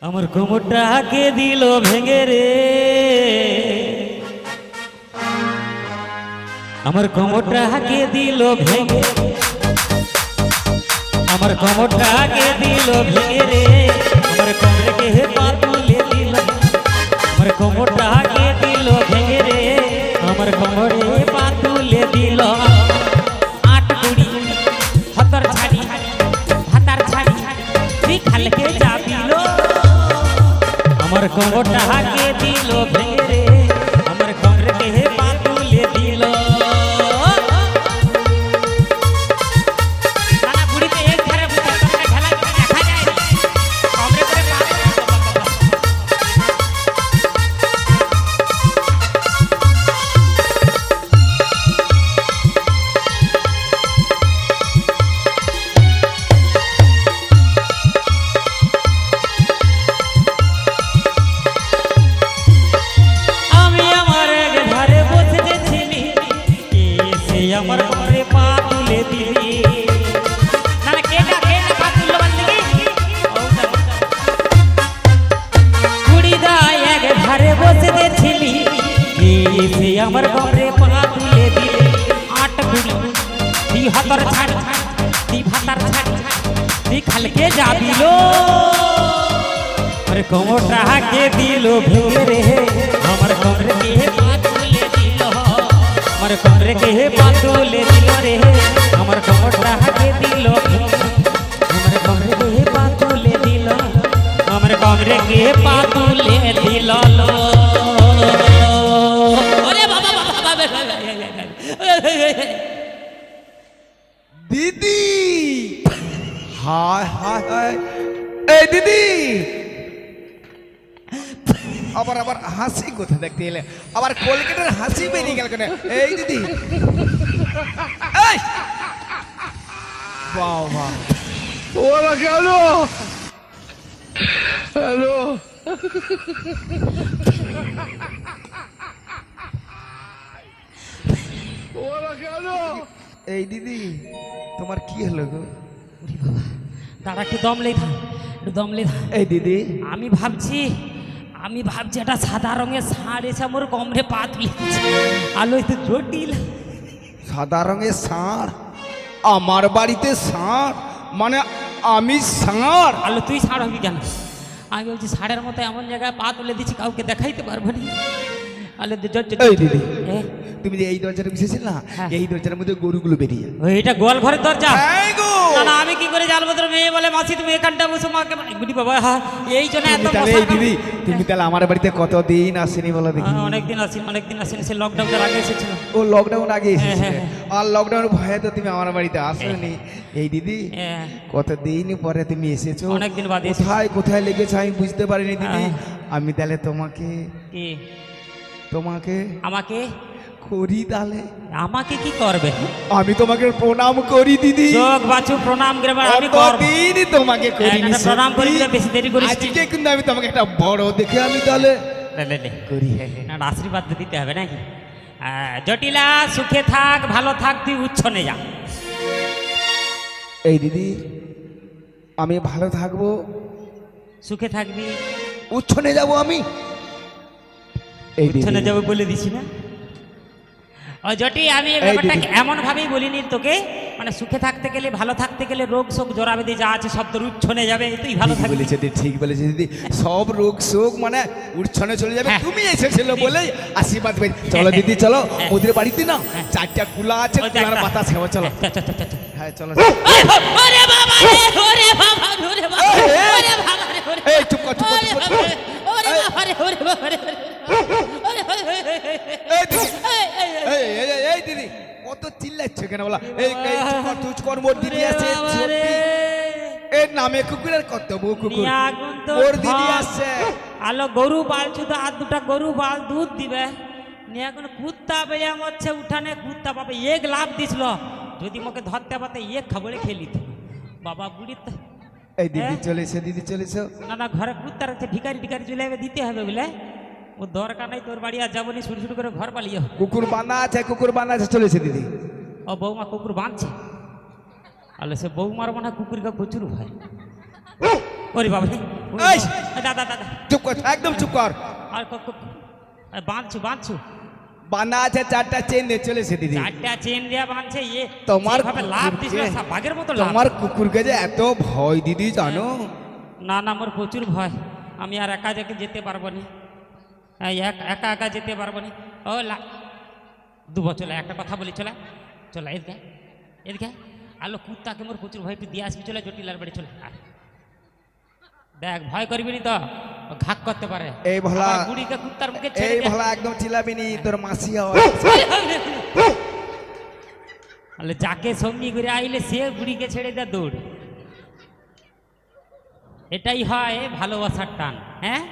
আমার কোমরটা কে দিল ভেঙে রে, আমার কোমরটা কে দিল ভেঙে, আমার কোমরটা কে দিল ভেঙে রে, আমার কোমরে কে পা তুলে দিল, আমার কোমরটা কে দিল ভেঙে রে, আমার কোমরে পা তুলে দিল। আট কুড়ি হতর ছাড়ি হাতার ছাড়ি তুই খালকে যাবিল, আমার কোমরটা কে দিল ভেঙে রে, আমার কোমরে কে পা তুলে দিল। আমার ঘরে পা তুলে দিলি না না কে পা তুললো বান্দিকে কুড়ি দা এক ঘরে বসে ছিলি এসে আমার ঘরে পা তুলে দিলি। আট কুড়ি তুই হাতার ছাড়ি তুই ভাতার ছাড়ি তুই খালকে যাবিল, আমার কোমরটা কে দিল ভেঙে রে, আমার কোমরে কে পা তুলে দিল, আমার কোমরে কে পা তুলে দিল রে, আমার কোমরটা কে দিল, আমার কোমরে কে পা তুলে দিল, আমার কোমরে কে পা তুলে দিল। ওরে বাবা বাবা দিদি, হায় হায় হায়, এই দিদি আবার আবার হাসি কোথা দেখতে এলে, আবার কলকাতার হাসি বেরিয়ে গেল কেন? এই দিদি বাবা ওরা কেন হ্যালো ওরা কেন? এই দিদি তোমার কি হলো গো? দাঁড়া একটু দম লে থা, একটু দম লে থা। এই দিদি আমি ভাবছি একটা সাদা রঙের ষাঁড় এসে আমার কোমরে পা তুলে দিচ্ছে, আলো একটু জটিল। সাদা রঙের ষাঁড়? আমার বাড়িতে ষাঁড় মানে আমি ষাঁড়? আলো তুই ষাঁড় হবি কেন? আমি বলছি ষাঁড়ের মতো এমন জায়গায় পা তুলে দিচ্ছি কাউকে দেখাইতে পারবো না। আলো এই দিদি তুমি যে এই দরজাটা বিশেছিল না, এই দরজার মধ্যে গরুগুলো বেরিয়ে এটা গোয়াল ঘরের দরজা। হ্যাঁ গো, না না আমি কি করে জানবো? তোর মেয়ে বলে মাসি তুমি এখানটা বসে মাকে গুডি বাবা, হ্যাঁ এই জন্য এত এই দিদি তুমি তাহলে আমার বাড়িতে কতদিন আসেনি বলো দেখি? অনেকদিন আসেনি, সে লকডাউনের আগে এসেছিল। ও লকডাউন আগে এসেছিল, আর লকডাউনের ভয়ে তো তুমি আমার বাড়িতে আসোনি। এই দিদি কতদিন পরে তুমি এসেছো, অনেকদিন বাদে। কোথায় কোথায় লেগেছে আমি বুঝতে পারিনি দিদি। আমি তাহলে তোমাকে আমাকে করি, তাহলে আমাকে কি করবে? আমি তোমাকে প্রণাম করি দিদি। যোগ বাচু প্রণাম করব, আমি কতদিন তোমাকে করিনি, প্রণাম করি বেশি দেরি করিস। আজকে কিন্তু আমি তোমাকে একটা বড় দেখে আমি তাহলে করি। না আশীর্বাদ দিতে হবে নাকি? জটিলা সুখে থাক, ভালো থাক, তুই উচ্ছনে যা। এই দিদি আমি ভালো থাকবো, সুখে থাকবি, উচ্ছনে যাব আমি। এই উচ্ছনে যাবো বলে দিছি না? ও জটি আমি এই ব্যাপারটা এমন ভাবেই বলিনি তোকে, মানে সুখে থাকতে গেলে ভালো থাকতে গেলে রোগ শোক জরাবেদি যা আছে সব তোর উচ্ছনে যাবে, তুই ভালো থাকবি। বলেছে দিদি, ঠিক বলেছে দিদি, সব রোগ শোক মানে উচ্ছনে চলে যাবে। তুমি এসেছিল বলে আশীর্বাদ পেয়ে। চলো দিদি চলো, ওদের বাড়িতে না চারটা কুলা আছে, কুলার পাতা খাওয়া। চলো হ্যাঁ চলো। ওরে বাবা রে, ওরে বাবা, ওরে বাবা, ওরে বাবা রে, ওরে এই চুপ কর, চুপ কর, চুপ কর। ওরে বাবা রে, ওরে বাবা রে, এই দিদি কত চিল্লাচ্ছ কেন বলা? এই চুপ কর, মোর দিদি আছে, এর নামে কুকুরের কত বউ কুকুর, মোর দিদি আছে। আলো গরু পালছু তো, আর দুটা গরু পাল দুধ দিবে নিয়ে, এখন কুত্তা বেয়া মরছে উঠানে, কুত্তা পাবে এক লাভ দিছিল, যদি মোকে ধরতে পারতে এক খাবলে খেয়ে নিত বাবা বুড়ি। এই দিদি চলেছে, দিদি চলেছে। না না ঘরে কুত্তা রাখছে, ভিকারি টিকারি চলে যাবে, দিতে হবে বলে। ও দরকার নাই তোর বাড়ি আর যাবনি, শুরু শুরু করে ঘর পালিয়ে। কুকুর বাঁধা আছে, কুকুর বাঁধা আছে, চলেছে দিদি। ও বৌমা কুকুর বাঁধছে, আলে সে বৌমার মনে হয় কুকুরকে প্রচুর ভাই। ওরে বাবা এই! দাদা দাদা চুপ কর, একদম চুপ কর। আর বাঁধছু বাঁধছু বানা আছে 4টা চেন দিয়ে চলেছে দিদি। 4টা চেন দিয়ে বাঁধছে ইয়ে তোমার যেভাবে লাভ দিছিল কুকুরকে- বাঘের মতো লাভ। তোমার কুকুরকে যে এত ভয় দিদি জানো? না না আমার প্রচুর ভয়, আমি আর একা যেতে পারবো না, একা একা যেতে পারবো না। ও দুবো চলে, একটা কথা বলি, চলে চলে এদিকে এদিকে। আলো কুত্তাকে মোর প্রচুর ভয়, একটু দিয়ে আসবি, চলে জটিলার বাড়ি চলে। দেখ ভয় করবি নি তো, ও ঘাক করতে পারে। এই ভোলা, আমার বুড়িকে কুত্তার মুখে ছেড়ে এই দে। ভোলা একদম চিল্লাবি নি, তোর মাসি হয়। আলে যাকে সঙ্গী করে আইলে সে বুড়িকে ছেড়ে দেয় দৌড়। এটাই হয় ভালোবাসার টান। হ্যাঁ,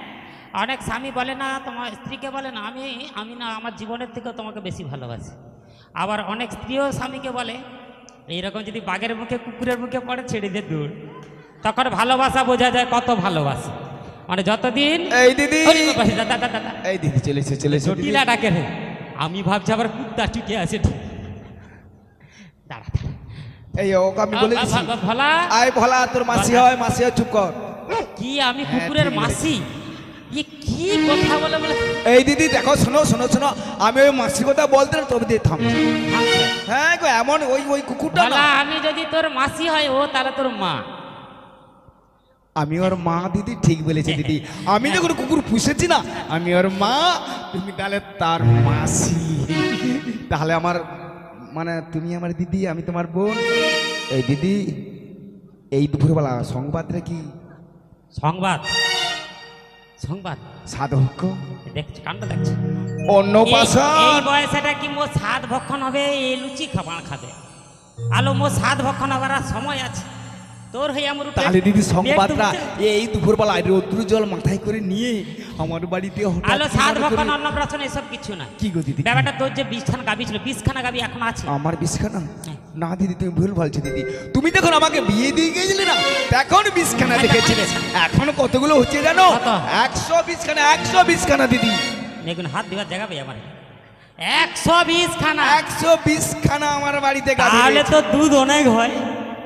অনেক স্বামী বলে না, তোমার স্ত্রীকে বলে না আমি না আমার জীবনের থেকেও তোমাকে বেশি ভালোবাসি। আবার অনেক স্ত্রীও স্বামীকে বলে এইরকম যদি বাঘের মুখে কুকুরের মুখে পড়ে ছেড়ে দিয়ে দূর, তখন ভালোবাসা বোঝা যায় কত ভালোবাসে। মানে যতদিন এই দিদি, দাদা দাদা এই দিদি চলেছে চলেছে দিদি। জটিলা ডাকে রে, আমি ভাবছি আবার কুত্তা টিকে আছে। দাঁড়া এই ওকে আমি বলে দিছি, ভোলা আয় ভোলা তোর মাসি হয়, মাসি হয়, চুপ কর। কি আমি কুকুরের ঠিক মাসি? এ কি কথা বলে বলে এই দিদি দেখো, শোনো শোনো শোনো, আমি ওই মাসির কথা বলতে না, তবে দিয়ে থাম। হ্যাঁ গো, এমন ওই ওই কুকুরটা না। ভোলা, আমি যদি তোর মাসি হয় ও তাহলে তোর মা। আমি ওর মা দিদি, ঠিক বলেছে দিদি। আমি যখন কুকুর পুষেছি না, আমি ওর মা, তুমি তাহলে তার মাসি। তাহলে আমার মানে তুমি আমার দিদি, আমি তোমার বোন। এই দিদি, এই দুপুরবেলা সংবাদটা কি? সংবাদ সংবাদ সাধক দেখছো, কানটা দেখছো? অন্নপ্রাশন। এই বয়সেটা কি মোর সাত ভক্ষণ হবে? এই লুচি খাবার খাবে আলো, মোর সাত ভক্ষণ হবার আর সময় আছে? তোর হয়ে আমার উপরে তাহলে দিদি পেট সংবাদটা দুখছে। এই দুপুরবেলা রৌদ্র জল মাথায় করে নিয়ে আমার বাড়িতে হঠাৎ আলো সাত করে- ভক্ষণ অন্নপ্রাশন এসব কিছু না। কি গো দিদি? ব্যাপারটা তোর যে 20খানা গাবি ছিল, 20খানা গাবি এখন আছে। আমার বিছখানা না দিদি, তুমি ভুল বলছো দিদি। তুমি যখন আমাকে বিয়ে দিয়ে গিয়েছিলে না, তখন বিছখানা দেখেছিলে। এখন কতগুলো হচ্ছে জানো? কত? 120খানা, 120খানা দিদি। দেখুন হাত দিবার জায়গা ভাই আমার 120 খানা। 120খানা আমার বাড়িতে গাভী তাহলে রয়েছে। তো দুধ অনেক হয়।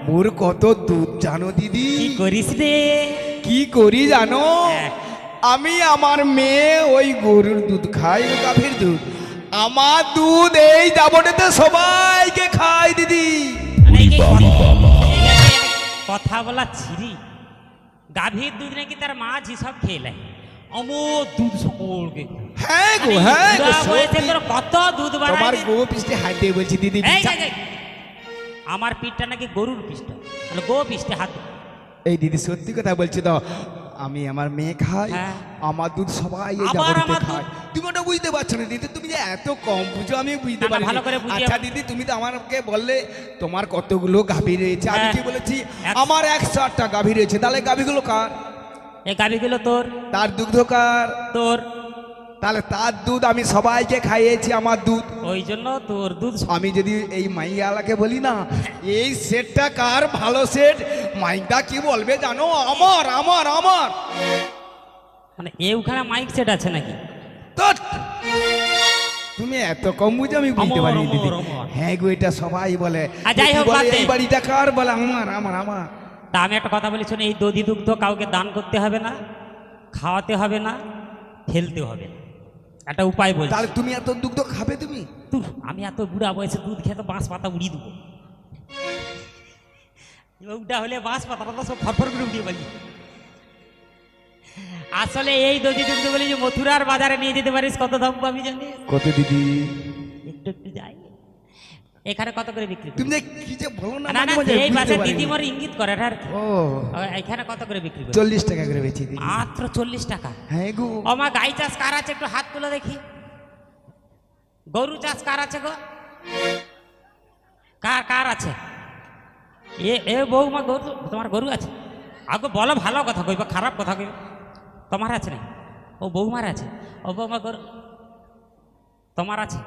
মোর কত দুধ জানো দিদি? কি করিস রে? কি করি জানো? হ্যাঁ। আমি আমার মেয়ে ওই গরুর দুধ খাই, ওই গাভীর দুধ। আমার দুধ এই যাবনেতে সবাইকে খাই দিদি। মানে এই যে কথা বলা ছিরি, গাভীর দুধ নাকি তার মা সব খেয়ে নেয়। অমর দুধ সকলকে। হ্যাঁ গো, হ্যাঁ গো, সত্যি। তোর কত দুধ তোমার বাড়ায়? গো পিষ্টে হাত দিয়ে বলছি দিদি। আমার পিঠটা নাকি গরুর পিঠটা, মানে গো পিঠে হাত। এই দিদি সত্যি কথা বলছি তো, আমি আমার মেয়ে খাই, হ্যাঁ। আমার দুধ সবাই এই আবার যাবনেতে আমার খায়। দুধ? তুমি ওটা বুঝতে পারছো না দিদি, তুমি যে এত কম বুঝো আমি বুঝতে না, না, পারি। ভালো করে বুঝিয়ে- আচ্ছা দিদি, তুমি তো আমাকে বললে তোমার কতগুলো গাভী রয়েছে। আমি হ্যাঁ। কি বলেছি? 100 আমার 108টা গাভী রয়েছে। তাহলে গাভীগুলো কার? এই গাভীগুলো তোর। তার দুগ্ধ কার? তোর তাহলে তার দুধ আমি সবাইকে খাইয়েছি, আমার দুধ। ওই জন্য তোর দুধ। আমি যদি এই মাইয়ালাকে বলি না এই সেটটা কার ভালো সেট, মাইকটা কি বলবে জানো? আমার আমার আমার। মানে ওখানে মাইক সেট আছে নাকি? তোর তুমি এত কম বুঝে আমি বুঝতে অমর, পারি দিদি। অমর, অমর। হ্যাঁ গো, এটা সবাই বলে। আর যাই হোক, বলে, বাদ দে। এই বাড়িটা কার? বলে আমার আমার আমার। তা আমি একটা কথা বলি শোন, এই দধি দুগ্ধ কাউকে দান করতে হবে না, খাওয়াতে হবে না, ফেলতে হবে না। একটা উপায় বলছি। তাহলে তুমি এত দুগ্ধ খাবে তুমি? তুই, আমি এত বুড়া বয়সে দুধ খেয়ে তো বাঁশ পাতা উড়িয়ে দেবো। ওটা হলে বাঁশ পাতা সব ফরফর করে উড়িয়ে পারি। আসলে এই দধি দুগ্ধ বলি যে মথুরার বাজারে নিয়ে যেতে পারিস, কত দাম আমি জানি। কত দিদি? একটু একটু যাই। এখানে কত করে বিক্রি তুমি করি? যে কি যে বলো না, না মাঝে না, মাঝে এই বুঝতে বাজার পারি না। দিদিমর ইঙ্গিত করে আর কি। ও এখানে কত করে বিক্রি করি? 40 টাকা করে বেচি দিদি। মাত্র 40 টাকা। হ্যাঁ গো। আমার গাই চাষ কার আছে একটু হাত তুলে দেখি। গরু চাষ কার আছে গো? কার কার আছে? এ বৌমা গরু, তোমার গরু আছে? আগে বলো, ভালো কথা কইবা খারাপ কথা কইবা? তোমার আছে না? ও বৌমার আছে। ও বৌমা গরু তোমার আছে?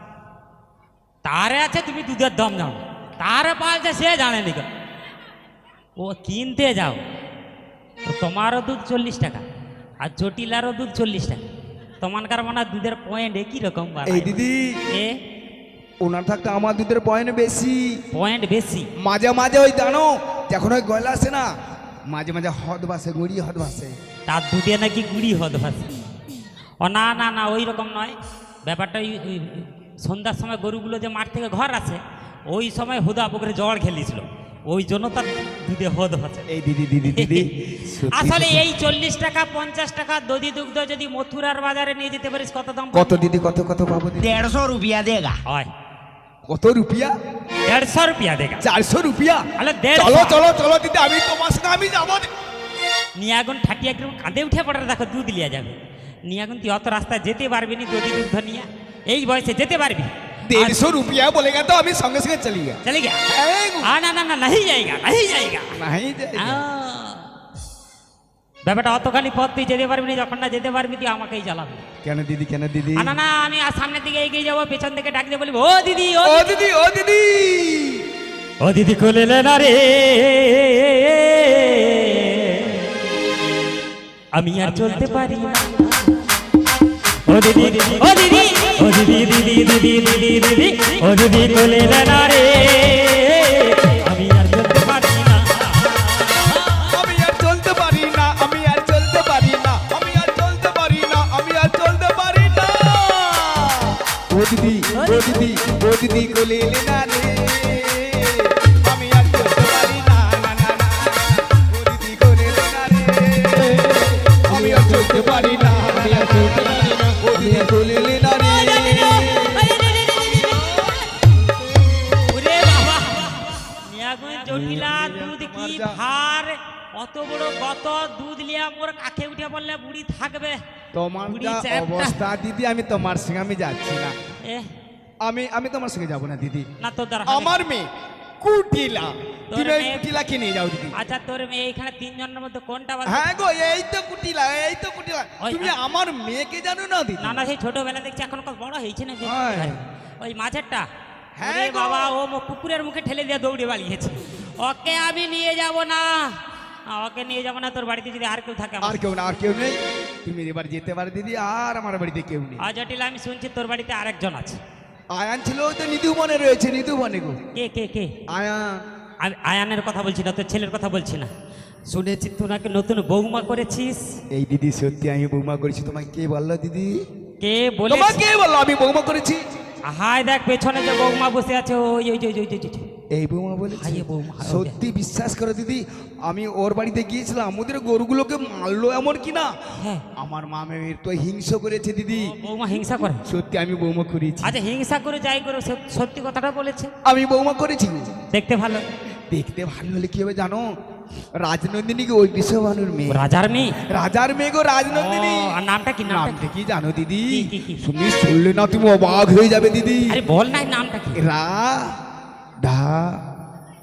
তারে আছে, তুমি দুধের দম জানো, তারে পালছে সে জানে নি গো। ও কিনতে যাও তো তোমারও দুধ 40 টাকা আর জটিলারও দুধ 40 টাকা। তোমানকার মানে দুধের পয়েন্ট একই রকম বাড়ায়। এই দিদি, এ ওনার থাকতে আমার দুধের পয়েন্ট বেশি। পয়েন্ট বেশি। মাঝে মাঝে ওই জানো, যখন ওই গয়লা আসে না, মাঝে মাঝে হদ বাসে, গড়িয়ে হদ বাসে। তার দুধে নাকি গুড়ি হদ ভাসে। ও না না না, ওই রকম নয় ব্যাপারটা। ওই সন্ধ্যার সময় গরুগুলো যে মাঠ থেকে ঘর আসে, ওই সময় হুদা পুকুরে জল খেলিছিল, ওই জন্য তার দুধে হদ ভাসে। এই দিদি দিদি দিদি আসলে এই 40 টাকা 50 টাকা দধি দুগ্ধ যদি মথুরার বাজারে নিয়ে যেতে পারিস কত দাম? কত দিদি, কত কত পাবো দিদি? 150 रुपया देगा। হয় কত রুপিয়া? 150 রুপিয়া দেগা। 400 রুপিয়া? আরে চলো চলো চলো দিদি, আমি তোমার সঙ্গে আমি যাবো। নিয়াগুন ঠাটিয়া একদম কাঁদে উঠে পড়ে, দেখো দুধ লিয়া যাবে। নিয়াগুন তুই অত রাস্তা যেতে পারবি নি দধি দুগ্ধ নিয়ে, এই বয়সে যেতে পারবি? 150 रुपया बोलेगा तो अभी संगे संगे चली गया। चले गया? नहीं না না না, नहीं जाएगा नहीं जाएगा। जाएगा। ব্যাপারটা অতখানি পথ তুই যেতে পারবি না, যখন না যেতে পারবি তুই আমাকেই জ্বালাবি। কেন দিদি, কেন দিদি? না না, আমি আর সামনের দিকে এগিয়ে যাবো, পেছন থেকে ডাক দিয়ে বলবো, ও দিদি ও ও দিদি, ও দিদি, ও দিদি কোলে না রে, আমি আর চলতে পারি না। ও দিদি ও দিদি ও দিদি দিদি দিদি দিদি দিদি ও দিদি কোলে না রে, আমি আর চলতে পারি না। আমি আর চলতে পারি না, আমি আর চলতে পারি না, আমি আর চলতে পারি না, আমি আর চলতে পারি না। ও দিদি, ও দিদি, ও দিদি কোলে না রে, আমি আর চলতে পারি না, না না না। ও দিদি কোলে না রে, আমি আর চলতে পারি না, আমি আর চলতে পারি না। ও দিদি কোলে না রে। ওরে বাবা, নিয়াগুন জটিলা দুধ কি ভার, অত বড় কত দুধ লিয়া মোর কাছে উঠে বললে বুড়ি থাকবে। তোমার বুড়ি যা চ্যাপ্টা। অবস্থা দিদি, আমি তোমার সঙ্গে আমি যাচ্ছি না। এ আমি তোমার সঙ্গে যাবো না দিদি। না তোর দ্বারা আমার মেয়ে কুটিলা, তোর তুমি ওই মেয়ে- কুটিলাকে নিয়ে যাও দিদি। আচ্ছা তোর মেয়ে এখানে তিনজনের মধ্যে কোনটা বাজে? হ্যাঁ গো, এই তো কুটিলা, এই তো কুটিলা। ওই- তুমি আমার মেয়েকে জানো না দিদি? না না, সেই ছোটবেলা দেখছি এখন কত বড় হয়েছে না যে। হ্যাঁ। ওই মাঝেরটা, হ্যাঁ ওরে গো। বাবা, ও কুকুরের মুখে ঠেলে দিয়ে দৌড়ে বাড়িয়েছে। ওকে আমি নিয়ে যাব না, ওকে নিয়ে যাব না। তোর বাড়িতে যদি আর কেউ থাকে আর কেউ না, আর কেউ নেই। তুমি এবার যেতে পারো দিদি, আর আমার বাড়িতে কেউ নেই। জটিলা, আমি শুনছি তোর বাড়িতে আরেকজন আছে। আয়ান ছিল, ওই তো নিধু বনে রয়েছে, নিধু বনে গো। কে কে কে? আয়ান। আমি আয়ানের কথা বলছি না, তোর ছেলের কথা বলছি না। শুনেছি তুই নাকি নতুন বৌমা করেছিস। এই দিদি সত্যি আমি বৌমা করেছি, তোমাকে কে বললো দিদি? কে বলে? তোমাকে কে বললো আমি বৌমা করেছি? হায় দেখ পেছনে যে বৌমা বসে আছে, ওই ওই ওই ওই ওই, ওই। এই বৌমা বলেছি? হায় এ বৌমা, হায় সত্যি বিশ্বাস করো দিদি, আমি ওর বাড়িতে গিয়েছিলাম, আমাদের গরুগুলোকে মারলো এমন কি না, হ্যাঁ, আমার মা মেয়ের তো হিংসা করেছে দিদি। বৌমা হিংসা করে? সত্যি আমি বৌমা করেছি। আচ্ছা হিংসা করে যাই করে, সত্যি কথাটা বলেছে। আমি বৌমা করেছি। দেখতে ভালো, দেখতে ভালো হলে কি হবে জানো? রাজনন্দিনী গো, ওই বিশ্ববানুর মেয়ে। রাজার মেয়ে? রাজার মেয়ে গো, রাজনন্দিনী। ও, আর নামটা কি? নামটা নামটা কি জানো দিদি? কি? তুমি শুনলে না তুমি অবাক হয়ে যাবে দিদি। আরে বল না, নামটা কি?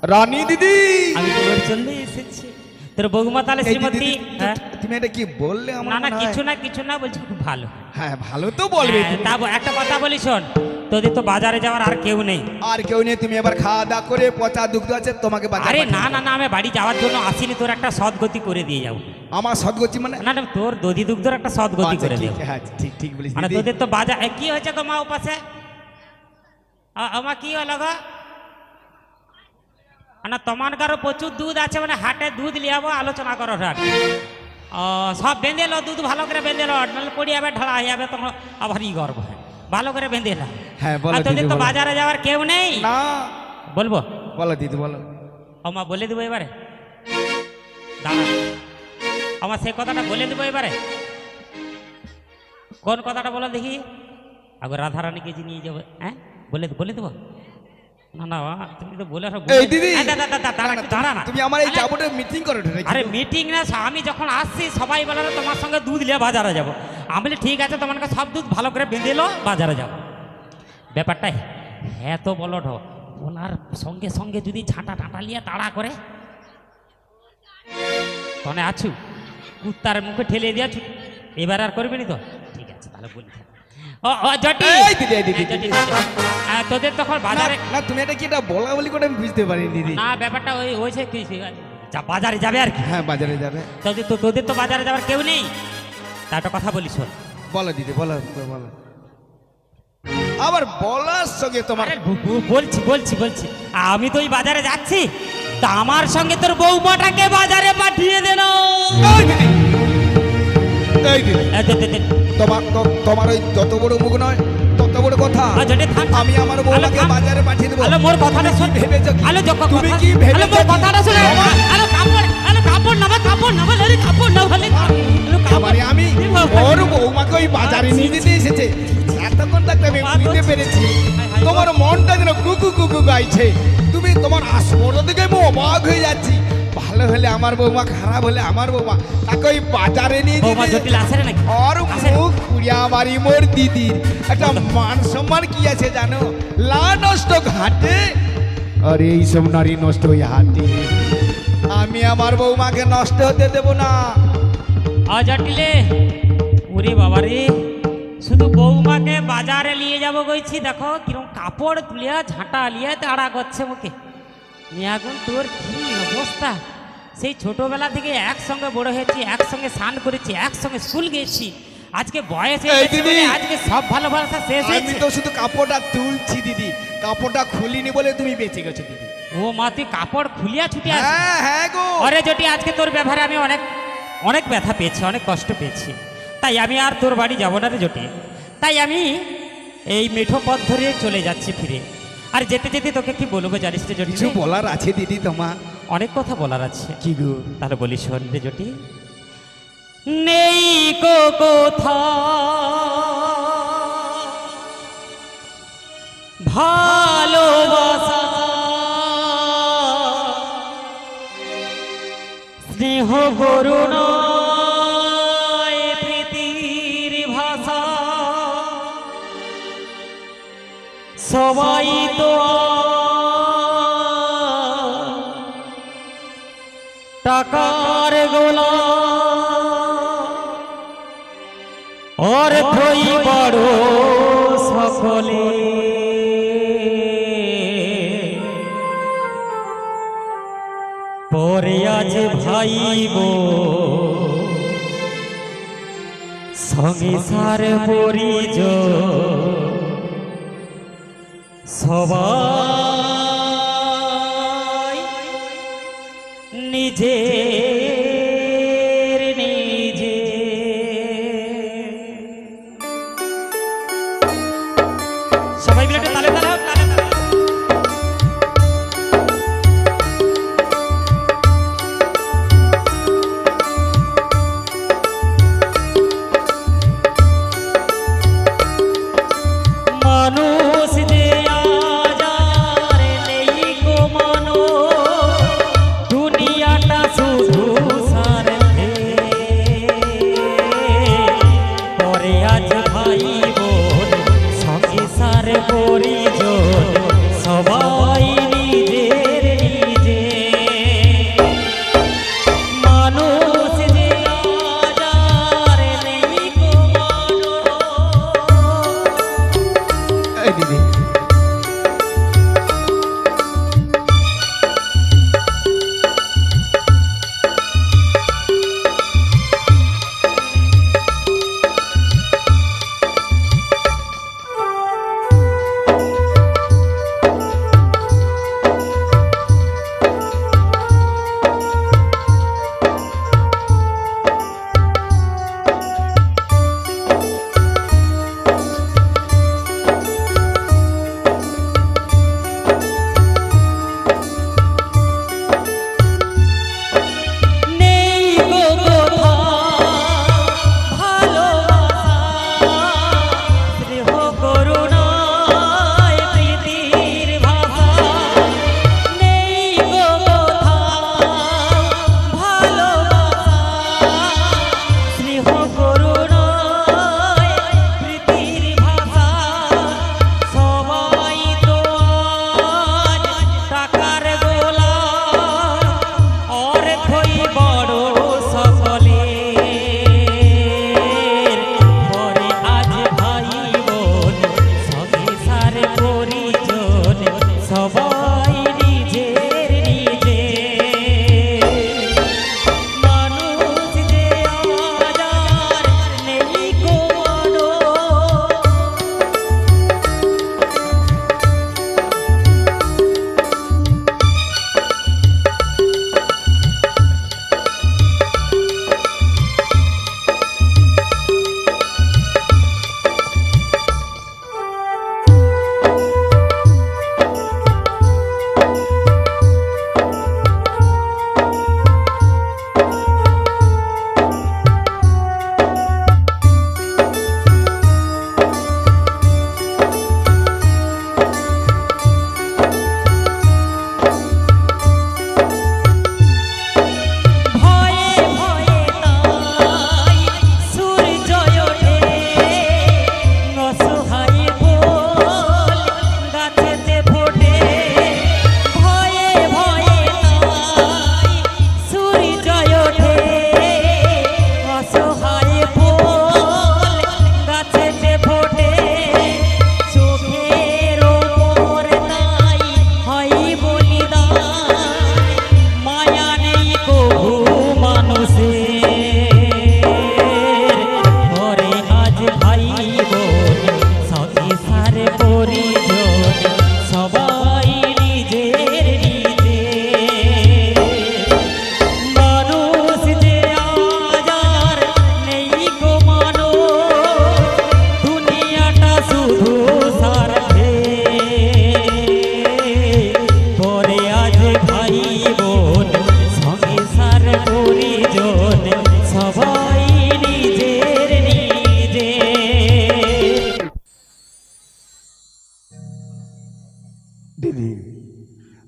রানী দিদি। আমি তো ওর জন্যই এসেছি। তোর বৌমা তাহলে এই দিদি, শ্রীমতী? দিদি, হ্যাঁ? তুমি এটা কি বললে? আমার না না, মনে হয়- কিছু না কিছু না, বলছি খুব ভালো। হ্যাঁ ভালো তো বলবে হ্যাঁ, তুমি। তা একটা কথা বলি শোন, তোদের তো বাজারে যাওয়ার আর কেউ নেই। আর কেউ নেই, তুমি এবার খাওয়া দাওয়া করে, পচা দুগ্ধ আছে, তোমাকে বাজারে আরে পাঠিয়ে না দেবো। না না, আমি বাড়ি যাওয়ার জন্য আসিনি, তোর একটা সদ্গতি করে দিয়ে যাবো। আমার সদগতি মানে? না না, তোর দধি দুগ্ধর একটা সদ্গতি আচ্ছা, করে ঠিক, দেবো। হ্যাঁ, ঠিক ঠিক বলিস মানে দিদি। তোদের তো বাজার কি হয়েছে গো মা উপাসে? আমার কি হলো গো? না তোমার প্রচুর দুধ আছে, মানে হাটে দুধ লিয়াবো, আলোচনা করো। সব বেঁধে লো, দুধ ভালো করে বেঁধে লো, নাহলে পড়ে যাবে, ঢালা হয়ে যাবে, তখন আবার ই গর্ব হয়। ভালো করে বেঁধে লো। হ্যাঁ বলো আর তোদের দিদি, তো বলো। বাজারে যাওয়ার কেউ নেই। না, বলবো? বলো দিদি, বলো। মা বলে দেবো এবারে, দাঁড়া, আমার সে কথাটা বলে দেবো এবারে। কোন কথাটা বলো দেখি? আগে রাধারানীকে যে নিয়ে যাবো, হ্যাঁ বলে দেবো? না না, তুমি তো বলে এই দিদি, দাঁড়া না। তুমি আমার এই যাবোটা মিটিং করো নাকি? আরে মিটিং না, আমি যখন আসছি সবাই বলে তোমার সঙ্গে দুধ নিয়ে বাজারে যাবো। আমি বলি ঠিক আছে, তোমাকে সব দুধ ভালো করে বেঁধে লো, বাজারে যাবো। ব্যাপারটাই হ্যাঁ তো বলো ঢো, বলার সঙ্গে সঙ্গে যদি ঝাঁটা টাটা লিয়ে তাড়া করে, তনে আছু কুত্তার মুখে ঠেলে দিয়াছু, এবার আর করবি নি তো? ঠিক আছে তাহলে বলি। ও জটি, এই দিদি, এই দিদি, জটি, তোদের তখন বাজারে না, তুমি এটা কি এটা বলা বলি করে আমি বুঝতে পারি দিদি। না, ব্যাপারটা ওই হয়েছে কি, বাজারে যাবে আর কি। হ্যাঁ বাজারে যাবে। তোদের তো বাজারে যাওয়ার কেউ নেই, তা একটা কথা বলি শোন। বলো দিদি, বলো বলো। আবার বলার সঙ্গে তোমার আরে বলছি, আমি তো ওই বাজারে যাচ্ছি, তা আমার সঙ্গে তোর বৌমাটাকে বাজারে পাঠিয়ে দেন। এই দিদি, এই দিদি, তোমার ওই যত বড় মুখ নয় তত বড় কথা। জটে থাক। আমি আমার বউকে বাজারে পাঠিয়ে দেবো। আলো মোর কথাটা শুন। ভেবেছো কি? আলো যখন তুমি কি আলো ভেবেছো মোর কি? কথাটা শুনে। আমার- আলো কাপড় নামা রে কাপড় নামা রে। এবারে আমি ওর বৌমাকে ওই বাজারে নিয়ে যেতে এসেছে, এতক্ষণ থাকতে আমি বুঝতে পেরেছি তোমার মনটা যেন কুকু কুকু গাইছে। তুমি তোমার আসর দিকে আমি অবাক হয়ে যাচ্ছি। ভালো হলে আমার বৌমা, খারাপ হলে আমার বৌমা, তাকে ওই বাজারে নিয়ে বৌমা যেতে জটিল আসে রে নাকি? আর আসে রে। মুখ পুড়িয়া মারি মোর দিদির একটা মান সম্মান কি আছে জানো? লা নষ্ট ঘাটে আর এইসব নারী নষ্ট হয়ে হাঁটে। আমি আমার বৌমাকে নষ্ট হতে দেব না। জটিলে ওরে বাবা রে, শুধু বৌমাকে বাজারে নিয়ে যাব কইছি, দেখো কিরকম কাপড় তুলিয়া ঝাঁটা লিয়া তাড়া করছে মুখে। এখন তোর কি অবস্থা? সেই ছোটবেলা থেকে একসঙ্গে বড় হয়েছি, একসঙ্গে স্নান করেছি, একসঙ্গে স্কুল গেছি। আজকে বয়স হয়ে এই গেছে দিদি, বলে আজকে সব ভালোবাসা শেষ আমি হয়েছে। তো শুধু কাপড়টা তুলছি দিদি, কাপড়টা খুলিনি বলে তুমি বেঁচে গেছো দিদি। ও মা, তুই কাপড় খুলিয়া ছুটি আসি? হ্যাঁ হ্যাঁ গো। আরে জটি, আজকে তোর ব্যবহারে আমি অনেক ব্যথা পেয়েছি, অনেক কষ্ট পেয়েছি। তাই আমি আর তোর বাড়ি যাব না রে জটি। তাই আমি এই মেঠো পথ ধরে চলে যাচ্ছি ফিরে। আর যেতে যেতে তোকে কি বলবো জানিস রে জটি? কিছু বলার আছে দিদি তোমার? অনেক কথা বলার আছে। কি গো? তাহলে বলি শোন রে জটি। নেই কো কোথা ভালোবাসা, স্নেহ করুণা প্রীতির ভাষা, সবাই তো টাকার গোলা, অর্থই বড় সকলে, পরে আজ ভাইব সংসার পরিজন, সবাই নিজের নিজে। সবাই মিলে একটা তালে তালে হোক, তালে তালে। মানুষ যে আজ আর নেই গো মানো, দুনিয়াটা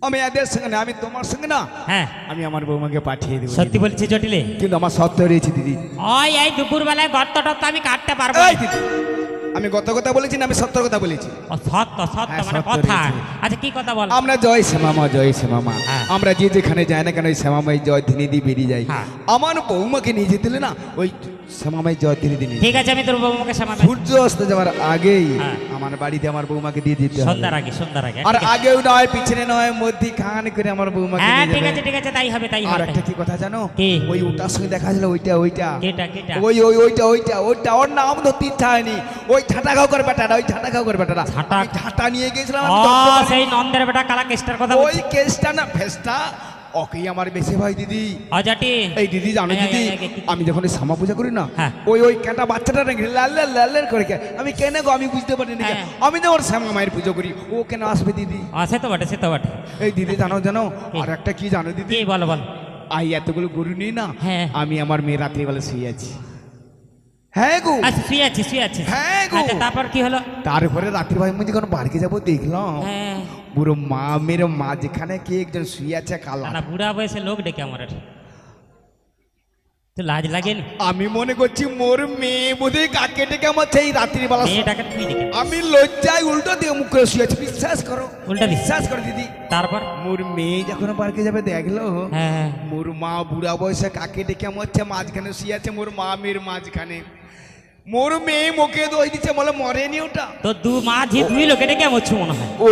আমি এদের সঙ্গে না, আমি তোমার সঙ্গে না, হ্যাঁ আমি আমার বৌমাকে পাঠিয়ে দেবো। সত্যি বলছি জটিলে? কিন্তু আমার শর্ত রয়েছে দিদি। ওই এই দুপুর বেলায় গর্ত টর্ত আমি কাটতে পারবো এই দিদি, আমি গত কথা বলেছি না, আমি সত্যর কথা বলেছি। ও সত্য সত্য হ্যাঁ, মানে সত্য কথা। রয়েছে। আচ্ছা কি কথা বল? আমরা জয় শ্যামামা, জয় শ্যামামা, হ্যাঁ। আমরা যে যেখানে যাই না কেন ওই শ্যামামাই জয় ধিনি দিয়ে বেরিয়ে যাই। হ্যাঁ। আমার বৌমাকে নিয়ে যেতে হলে না ওই শ্যামামাই জয় ধিনি দিয়ে ঠিক আছে, আমি তোর বৌমাকে সামাবে সূর্য অস্ত যাওয়ার আগেই হ্যাঁ। আমার বাড়িতে আমার বৌমাকে দিয়ে যেতে হবে। সন্ধ্যার আগে, সন্ধ্যার আগে। আর ঠিক আছে। আগেও নয়, পিছনে নয়, মধ্যে খান করে আমার বৌমাকে হ্যাঁ নিয়ে ঠিক আছে যাবে। ঠিক আছে, তাই হবে তাই আর হবে। একটা কি কথা জানো? কি? ওই ওটার সঙ্গে দেখা গেল ওইটা ওইটা কেটা কেটা? ওই ওই ওইটা ওইটা ওইটা ওর নাম ধরতে ইচ্ছা হয়নি। ওই ঝাঁটা খাও করে বেটাটা, ওই ঝাঁটা খাও করে বেটাটা। ঝাঁটা? আমি ঝাঁটা নিয়ে গেছিলাম, ও আমি ধরতে পারিনি। সেই নন্দের বেটা কালা কেষ্টার কথা ওই বলছিস? কেসটা না ফেসটা ওকেই আমার বেশি ভাই দিদি। অজাটি এই দিদি জানো দিদি, আমি যখন এই শ্যামা পূজা করি না, হ্যাঁ। ওই ওই কেটা বাচ্চাটা নাকি লাল লাল লাল লাল করে কে, আমি কেন গো আমি বুঝতে পারিনি। হ্যাঁ। আমি তো ওর শ্যামা মায়ের পুজো করি, ও কেন আসবে দিদি? সে তো বটে সে তো বটে। এই দিদি জানো জানো কি? আর একটা কি জানো দিদি? কি বল বল? আই এতগুলো গরু নিয়ে না, হ্যাঁ। আমি আমার মেয়ে রাত্রিবেলা শুয়ে আছি। হ্যাঁ গো, আচ্ছা শুয়ে আছিস শুয়ে আছিস। হ্যাঁ গো। আচ্ছা তারপর কি হলো? তারপরে রাত্রিবেলা আমি যখন বাড়িতে যাবো দেখলাম হ্যাঁ পুরো মা মেয়ের মা যেখানে কে একজন শুয়ে আছে কালা। না বুড়া বয়সে লোক ডেকে আমার তো লাজ লাগেনি? আমি মনে করছি মোর মেয়ে বোধহয় কাকে ডেকে আমার সেই রাত্রিবেলা মেয়েটাকে তুই ডেকে আমি লজ্জায় উল্টো দিয়ে মুখ করে শুয়ে আছি। বিশ্বাস করো, উল্টা দিস? বিশ্বাস করো দিদি। তারপর? মোর মেয়ে যখন পার্কে যাবে দেখলো হ্যাঁ মোর মা বুড়া বয়সে কাকে ডেকে আমার হচ্ছে মাঝখানে শুয়ে আছে, মোর মা মেয়ের মাঝখানে। মোর মেয়ে মুখে দই দিচ্ছে, বলে মরেনি ওটা। তো দু মাঝি দুই লোকে ডেকে আমছো মনে হয়। ও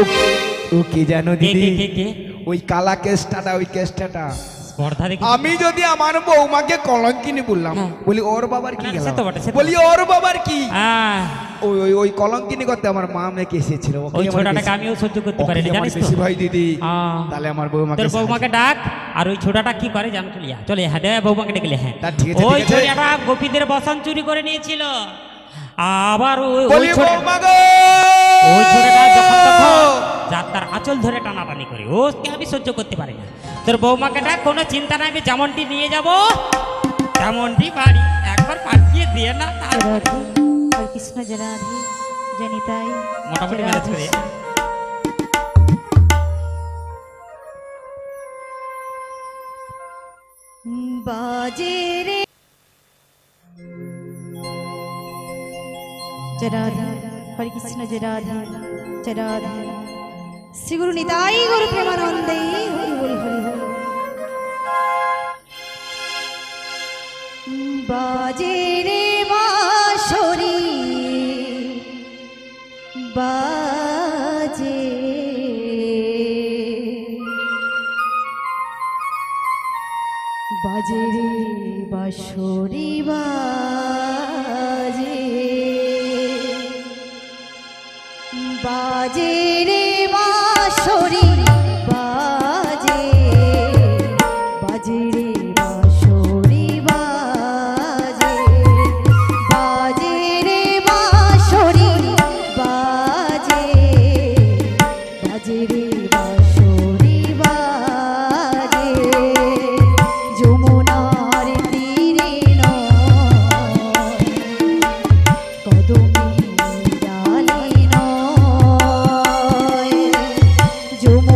ও কে জানো কে দিদি? কে কে কে? ওই কালা কেসটাটা, ওই কেসটাটা। স্পর্ধা দেখি। আমি যদি আমার বৌমাকে কলঙ্কিনী বললাম, হ্যাঁ। বলি ওর বাবার কি না, গেল? সে তো বটে, সে তো বলি ওর বাবার কি? হ্যাঁ ওই ওই ওই কলঙ্কিনী করতে আমার মা মেয়েকে এসেছিল। ওকে ওই আমার ছোটাটাকে বেশি- আমিও সহ্য করতে ওকে পারি না আমার জানিস তো? বেশি ভাই দিদি। হ্যাঁ। তাহলে আমার বৌমাকে তোর বৌমাকে ডাক, আর ওই ছোটাটা কি করে জানো? চলিয়া চলে হ্যাঁ দে বৌমাকে ডেকে হ্যাঁ। তা ঠিক আছে, ওই ঠিক আছে। ছোটাটা গোপীদের বসন চুরি করে নিয়েছিল। আবার ওই বলি ছোটা বৌমা গো! ওই ছোটাটা যখন তখন যাত্রার আঁচল ধরে টানাটানি করে, ওকে আমি সহ্য করতে পারি না। তোর বৌমাকে ডাক, কোনো চিন্তা নাই, আমি যেমনটি নিয়ে যাব তেমনটি বাড়ি একবার পাঠিয়ে দিয়ে না তার রাধে আর কৃষ্ণ যে রাধে জনিতাই মোটামুটি ম্যানেজ করে। বাজে রে জয় রাধে হরে কৃষ্ণ জয় রাধে জয় রাধে শ্রী গুরু নিতাই গুরু প্রেমানন্দে হরি হরি হরি হরি বাজে রে বাঁশরি বাজে বাজে রে বাঁশরি বাজে বাজে রে বাঁশরি বাজে বাজে রে বাঁশরি বাজে বাজে রে বাঁশরি বাজে বাজে রে বাঁশরি বাজে যমুনার তীরে নয় কদমে ডালে নয় যমুনার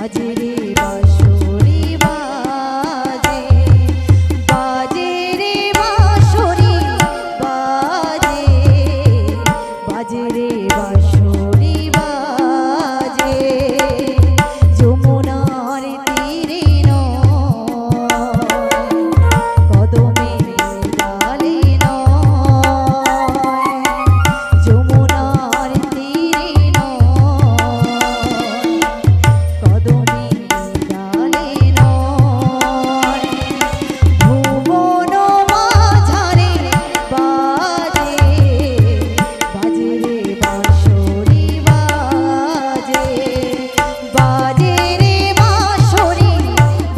বাজে রে বাঁশরি বাজে, বাজে রে বাঁশরি বাজে, বাজে রে বাঁশরি বাজে, যমুনার তীরে নয়, কদমের ডালে নয়, যমুনার তীরে নয়, কদমের ডালে নয়, ভুবন মাঝারে বাজে, বাজে রে বাঁশরি বাজে, বাজে রে বাঁশরি